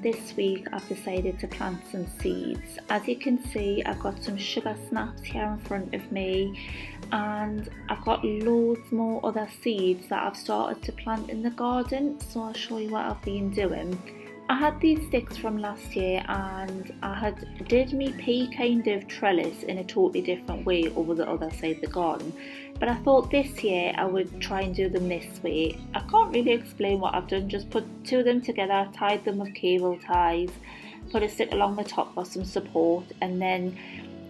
this week I've decided to plant some seeds. As you can see, I've got some sugar snaps here in front of me, and I've got loads more other seeds that I've started to plant in the garden, so I'll show you what I've been doing. I had these sticks from last year, and I did me pea kind of trellis in a totally different way over the other side of the garden, but I thought this year I would try and do them this way. I can't really explain what I've done, just put two of them together, tied them with cable ties, put a stick along the top for some support, and then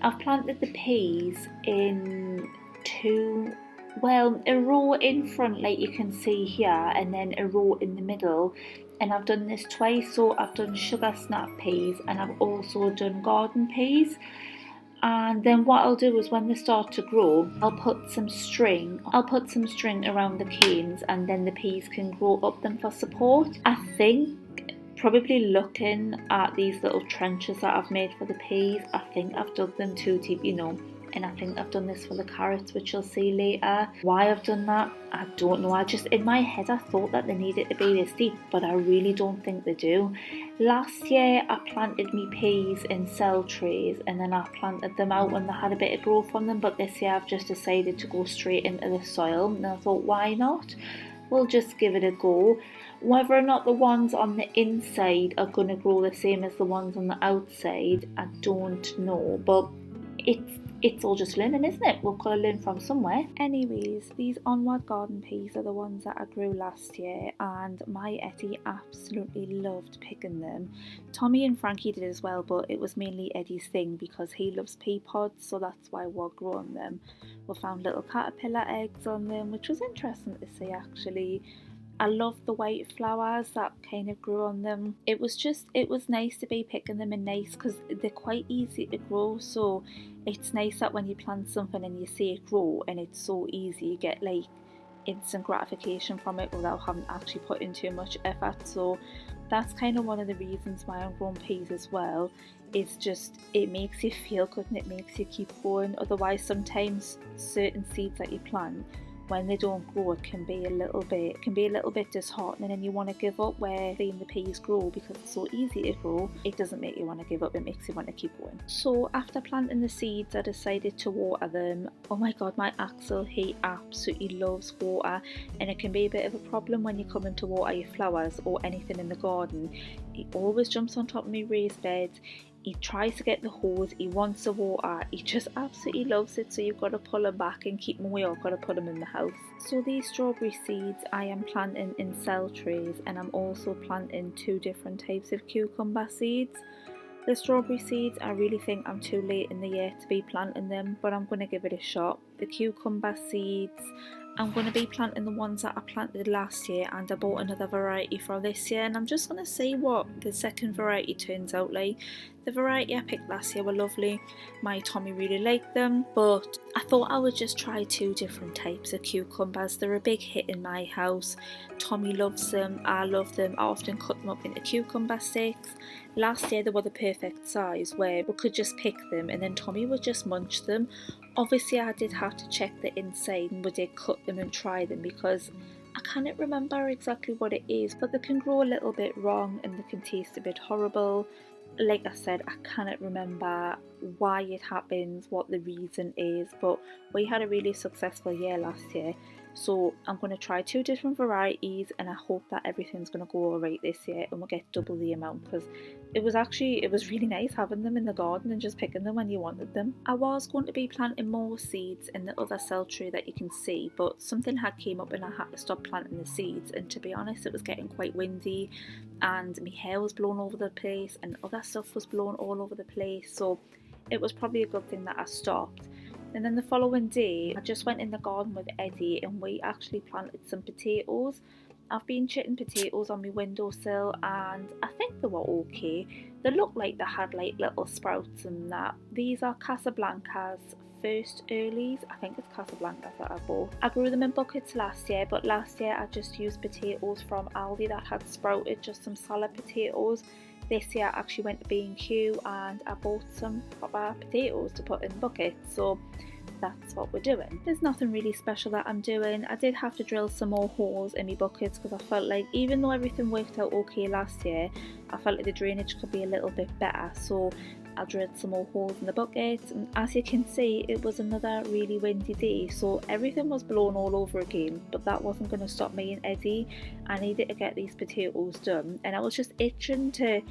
I've planted the peas in a row in front like you can see here, and then a row in the middle. And I've done this twice, so I've done sugar snap peas and I've also done garden peas. And then what I'll do is when they start to grow, I'll put some string around the canes, and then the peas can grow up them for support. I think, probably looking at these little trenches that I've made for the peas, I think I've dug them too deep, and I think I've done this for the carrots, which you'll see later. Why I've done that, I don't know. In my head I thought that they needed to be this deep, but I really don't think they do. Last year I planted me peas in cell trays, and then I planted them out when they had a bit of growth on them, but this year I've just decided to go straight into the soil, and I thought, why not? We'll just give it a go. Whether or not the ones on the inside are going to grow the same as the ones on the outside, I don't know, but it's all just learning, isn't it? We've got to learn from somewhere. Anyways, these Onward garden peas are the ones that I grew last year, and my Eddie absolutely loved picking them. Tommy and Frankie did as well, but it was mainly Eddie's thing because he loves pea pods, so that's why we're growing them. We found little caterpillar eggs on them, which was interesting to see actually. I love the white flowers that kind of grew on them. It was nice to be picking them, and nice because they're quite easy to grow, so it's nice that when you plant something and you see it grow and it's so easy, you get like instant gratification from it without having to actually put in too much effort. So that's kind of one of the reasons why I'm growing peas as well. It's just, it makes you feel good and it makes you keep going. Otherwise sometimes certain seeds that you plant, when they don't grow, it can be a little bit disheartening, and you want to give up. Where seeing the peas grow, because it's so easy to grow, it doesn't make you want to give up, it makes you want to keep going. So after planting the seeds, I decided to water them. Oh my god, my Axel, he absolutely loves water, and it can be a bit of a problem when you come in to water your flowers or anything in the garden. He always jumps on top of me raised beds. He tries to get the hose, he wants the water, he just absolutely loves it, so you've got to pull him back and keep him away, or got to put him in the house. So these strawberry seeds I am planting in cell trays, and I'm also planting two different types of cucumber seeds. The strawberry seeds, I really think I'm too late in the year to be planting them, but I'm going to give it a shot. The cucumber seeds, I'm going to be planting the ones that I planted last year, and I bought another variety for this year, and I'm just going to see what the second variety turns out like. The variety I picked last year were lovely. My Tommy really liked them, but I thought I would just try two different types of cucumbers. They're a big hit in my house. Tommy loves them, I love them. I often cut them up into cucumber sticks. Last year they were the perfect size where we could just pick them and then Tommy would just munch them. Obviously I did have to check the inside, and we did cut them and try them because I can't remember exactly what it is, but they can grow a little bit wrong and they can taste a bit horrible. Like I said, I cannot remember why it happens, what the reason is, but we had a really successful year last year. So I'm going to try two different varieties, and I hope that everything's going to go alright this year and we'll get double the amount, because it was really nice having them in the garden and just picking them when you wanted them. I was going to be planting more seeds in the other cell tray that you can see, but something had came up and I had to stop planting the seeds, and to be honest it was getting quite windy and my hair was blown over the place and other stuff was blown all over the place, so it was probably a good thing that I stopped. And then the following day I just went in the garden with Eddie and we actually planted some potatoes. I've been chitting potatoes on my windowsill and I think they were okay. They looked like they had like little sprouts and that. These are Casablanca's first earlies. I think it's Casablanca's that I bought. I grew them in buckets last year, but last year I just used potatoes from Aldi that had sprouted, just some salad potatoes. This year I actually went to B&Q and I bought some proper potatoes to put in buckets, so that's what we're doing. There's nothing really special that I'm doing. I did have to drill some more holes in my buckets because I felt like even though everything worked out okay last year, I felt like the drainage could be a little bit better, so I drilled some more holes in the buckets, and as you can see it was another really windy day, so everything was blown all over again, but that wasn't going to stop me and Eddie. I needed to get these potatoes done and I was just itching to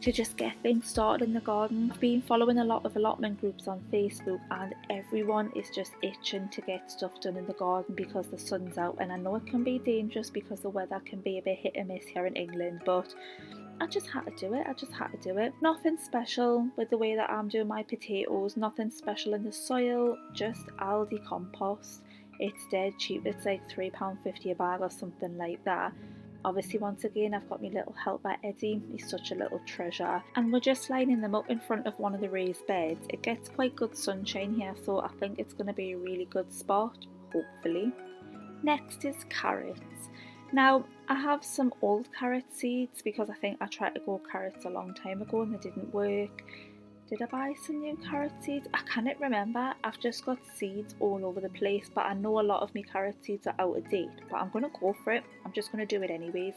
just get things started in the garden. I've been following a lot of allotment groups on Facebook and everyone is just itching to get stuff done in the garden because the sun's out, and I know it can be dangerous because the weather can be a bit hit and miss here in England, but I just had to do it. Nothing special with the way that I'm doing my potatoes, nothing special in the soil, just Aldi compost. It's dead cheap, it's like £3.50 a bag or something like that. Obviously, once again, I've got my little helper Eddie, he's such a little treasure. And we're just lining them up in front of one of the raised beds. It gets quite good sunshine here, so I think it's going to be a really good spot, hopefully. Next is carrots. Now, I have some old carrot seeds because I think I tried to grow carrots a long time ago and they didn't work. Did I buy some new carrot seeds? I can't remember. I've just got seeds all over the place, but I know a lot of my carrot seeds are out of date, but I'm going to go for it. I'm just going to do it anyways.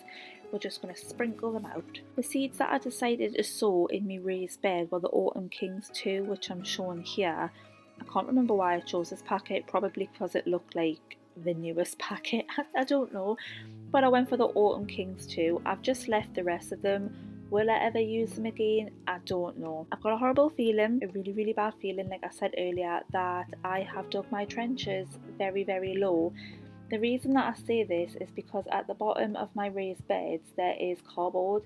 We're just going to sprinkle them out. The seeds that I decided to sow in my raised bed were the Autumn Kings 2, which I'm showing here. I can't remember why I chose this packet, probably because it looked like the newest packet. I don't know, but I went for the Autumn Kings 2. I've just left the rest of them. Will I ever use them again? I don't know. I've got a horrible feeling, a really bad feeling, like I said earlier, that I have dug my trenches very low. The reason that I say this is because at the bottom of my raised beds there is cardboard,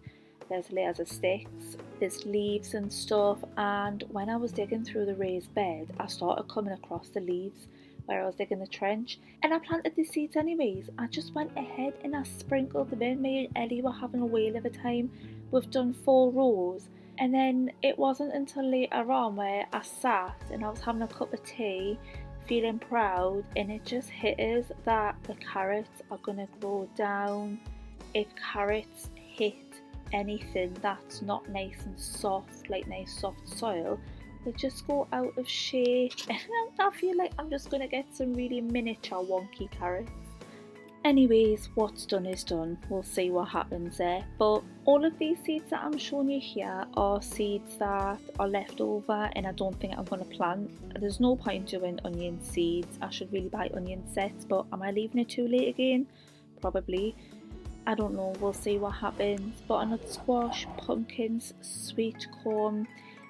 there's layers of sticks, there's leaves and stuff, and when I was digging through the raised bed I started coming across the leaves where I was digging the trench, and I planted the seeds anyways. I just went ahead and I sprinkled them in. Me and Ellie were having a whale of a time. We've done 4 rows, and then it wasn't until later on where I sat and I was having a cup of tea feeling proud, and it just hit us that the carrots are gonna grow down. If carrots hit anything that's not nice and soft, like nice soft soil, they just go out of shape, and I feel like I'm just gonna get some really miniature wonky carrots. Anyways, what's done is done. We'll see what happens there. But all of these seeds that I'm showing you here are seeds that are left over and I don't think I'm going to plant. There's no point doing onion seeds. I should really buy onion sets, but am I leaving it too late again? Probably. I don't know, we'll see what happens. Butternut squash, pumpkins, sweet corn.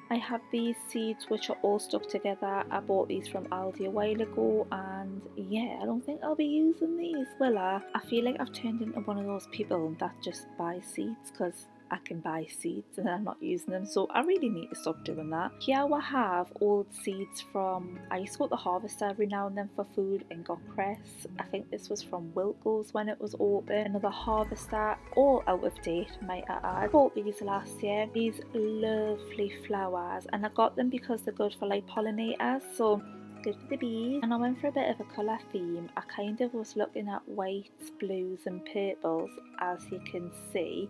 I have these seeds which are all stuck together. I bought these from Aldi a while ago, and yeah, I don't think I'll be using these, will I? I feel like I've turned into one of those people that just buy seeds because I can buy seeds and I'm not using them, so I really need to stop doing that. Here I have old seeds from, I used to go to the harvester every now and then for food and got cress. I think this was from Wilko's when it was open. Another harvester, all out of date might I add. I bought these last year, these lovely flowers, and I got them because they're good for like pollinators, so good for the bees. And I went for a bit of a colour theme. I kind of was looking at whites, blues and purples, as you can see.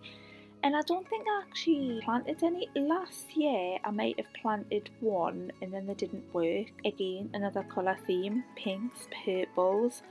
And I don't think I actually planted any. Last year I might have planted one and then they didn't work. Again, another colour theme, pinks, purples,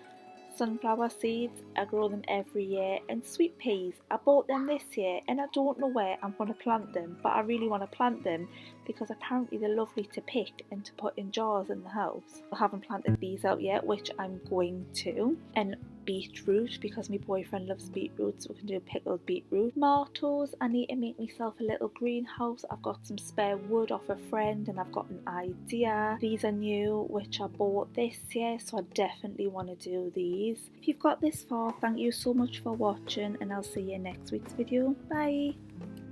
sunflower seeds, I grow them every year, and sweet peas, I bought them this year and I don't know where I'm going to plant them, but I really want to plant them because apparently they're lovely to pick and to put in jars in the house. I haven't planted these out yet, which I'm going to. And beetroot, because my boyfriend loves beetroot, so we can do pickled beetroot. Tomatoes, I need to make myself a little greenhouse. I've got some spare wood off a friend and I've got an idea. These are new, which I bought this year, so I definitely want to do these. If you've got this far, thank you so much for watching and I'll see you in next week's video. Bye!